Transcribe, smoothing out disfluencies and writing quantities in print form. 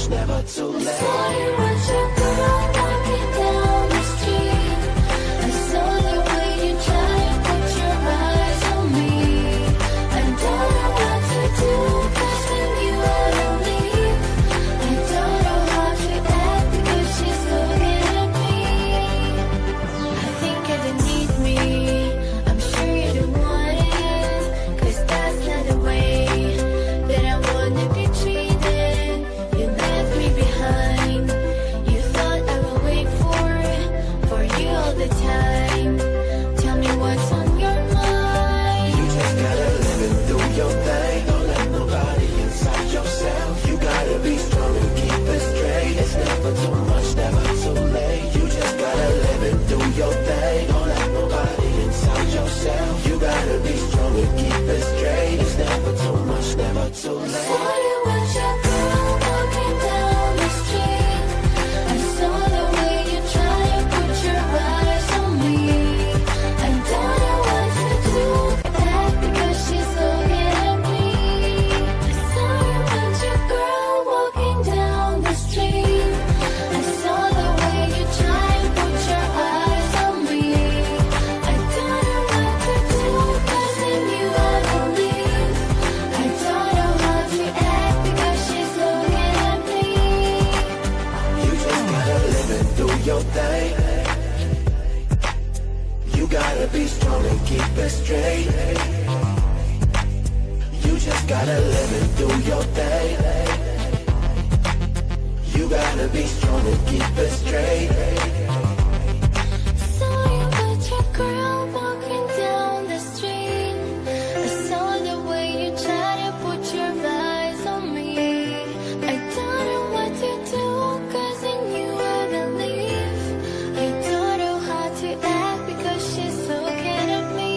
much, never too late. I saw you with your girl walking down the street. I saw the way you try to put your eyes on me. I don't know what to do, 'cause when you wanna leave, I don't know how to act because she's looking at me. I think you don't need me, I'm sure you don't want it, 'cause that's not the way that I wanna be treated. You left me behind. You thought I would wait for you all the time. Tell me what's on your mind. You just gotta live and do your thing. Don't let nobody inside yourself. You gotta be strong and keep it straight. It's never too much, never too late. You just gotta live and do your thing. Don't let nobody inside yourself. You gotta be strong and keep it straight. It's never too much, never too I late. saw you with your girl walking down the street. I saw the way you try to put your eyes on me. I don't know what to do, act because she's looking at me. I saw you with your girl walking down the street. I saw the way you try to put your eyes on me. I don't know what to do, 'cause I knew I would leave. I don't know how to act because she's looking at me. You just gotta live and do your thing. You gotta be strong and keep it straight. You just gotta live and do your thing. You gotta be strong and keep it straight. Saw you with your girl walking down the street. I saw the way you try to put your eyes on me. I don't know what to do, 'cause I knew I would leave. I don't know how to act because she's looking at me.